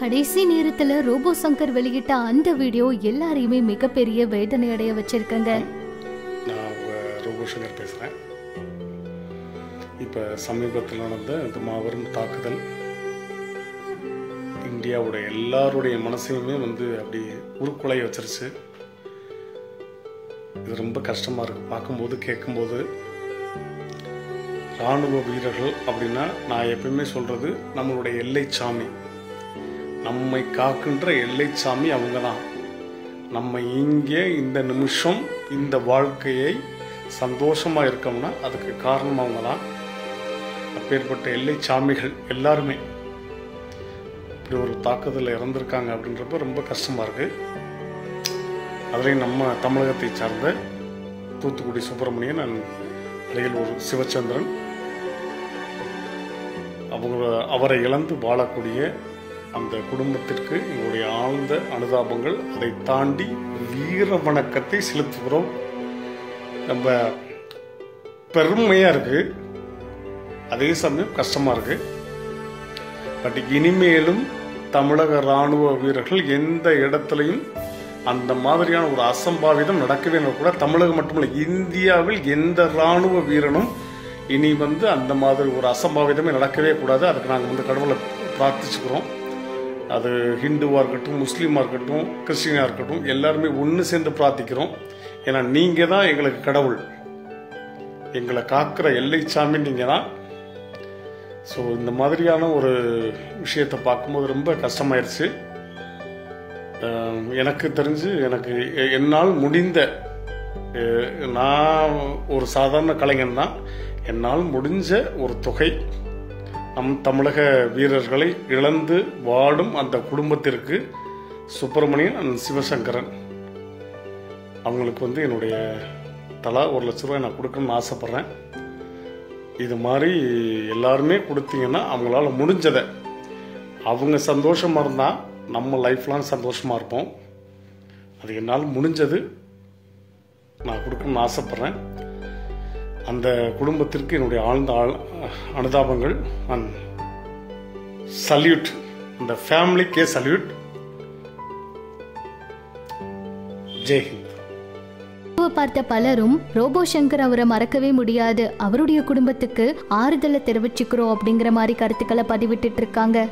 கடைசி நேரத்துல ரோபோ சங்கர் வெளியிட்ட அந்த வீடியோ எல்லாரையுமே மிகப்பெரிய வேதனை அடைய வச்சிருக்கங்க. நான் ரோபோ சங்கர் பேசுகிறேன். இப்போ சமீபத்தில் நடந்த இந்த மாபெரும் தாக்குதல் இந்தியாவோட எல்லாருடைய மனசையுமே அப்படி உருக்குலைய வச்சிருச்சு. இது ரொம்ப கஷ்டமாக இருக்குது பார்க்கும்போது கேட்கும்போது. இராணுவ வீரர்கள் அப்படின்னா நான் எப்பயுமே சொல்கிறது நம்மளுடைய எல்லை சாமி, நம்மை காக்கின்ற எல்லை சாமி அவங்க தான். நம்ம இங்கே இந்த நிமிஷம் இந்த வாழ்க்கையை சந்தோஷமாக இருக்கோம்னா அதுக்கு காரணம் அவங்க தான். அப்பேற்பட்ட எல்லை சாமிகள் எல்லாருமே இப்படி ஒரு தாக்குதலில் இறந்துருக்காங்க அப்படின்றப்ப ரொம்ப கஷ்டமாக இருக்குது. அதுலேயும் நம்ம தமிழகத்தை சார்ந்த தூத்துக்குடி சுப்பிரமணியன் அண்ட் அரியலூர் சிவச்சந்திரன் அவரை இழந்து வாழக்கூடிய அந்த குடும்பத்திற்கு எங்களுடைய ஆழ்ந்த அனுதாபங்கள். அதை தாண்டி வீர வணக்கத்தை செலுத்துகிறோம். ரொம்ப பெருமையாக இருக்குது, அதே சமயம் கஷ்டமாக இருக்குது. பட் இனிமேலும் தமிழக இராணுவ வீரர்கள் எந்த இடத்துலையும் அந்த மாதிரியான ஒரு அசம்பாவிதம் நடக்கவே கூட. தமிழகம் மட்டுமல்ல, இந்தியாவில் எந்த இராணுவ வீரனும் இனி அந்த மாதிரி ஒரு அசம்பாவிதமே நடக்கவே கூடாது. அதுக்கு நாங்கள் கடவுளை பிரார்த்திச்சுக்கிறோம். அது ஹிந்துவாக இருக்கட்டும், முஸ்லீமாக இருக்கட்டும், கிறிஸ்டினாக இருக்கட்டும், எல்லாருமே ஒன்று சேர்ந்து பிரார்த்திக்கிறோம். ஏன்னா நீங்கள் தான் எங்களுக்கு கடவுள், எங்களை காக்கிற எல்லை சாமி நீங்கள் தான். ஸோ இந்த மாதிரியான ஒரு விஷயத்தை பார்க்கும்போது ரொம்ப கஷ்டமாயிருச்சு. எனக்கு தெரிஞ்சு என்னால் முடிந்த, நான் ஒரு சாதாரண கலைஞன் தான், என்னால் முடிஞ்ச ஒரு தொகை நம் தமிழக வீரர்களை இழந்து வாடும் அந்த குடும்பத்திற்கு சுப்பிரமணியன் அண்ட் சிவசங்கரன் அவங்களுக்கு என்னுடைய தலா 1 லட்ச ரூபாய் நான் கொடுக்கணும்னு ஆசைப்பட்றேன். இது மாதிரி எல்லாருமே கொடுத்தீங்கன்னா அவங்களால முடிஞ்சதை, அவங்க சந்தோஷமாக இருந்தால் நம்ம லைஃப்லாம் சந்தோஷமாக இருப்போம். அது என்னால் முடிஞ்சது நான் கொடுக்கணும்னு ஆசைப்பட்றேன். அந்த குடும்பத்திற்கு என்னுடைய ஆழ்ந்த அனுதாபங்கள் அண்ட் சல்யூட். அந்த ஃபேமிலிக்கே சல்யூட். ஜெய் ஹிந்த். பார்த்த பலரும் ரோபோ சங்கர் அவரை மறக்கவே முடியாது, அவருடைய குடும்பத்துக்கு ஆறுதலை தெரிவிச்சுக்கிறோம் அப்படிங்கிற மாதிரி கருத்துக்களை பதிவிட்டு இருக்காங்க.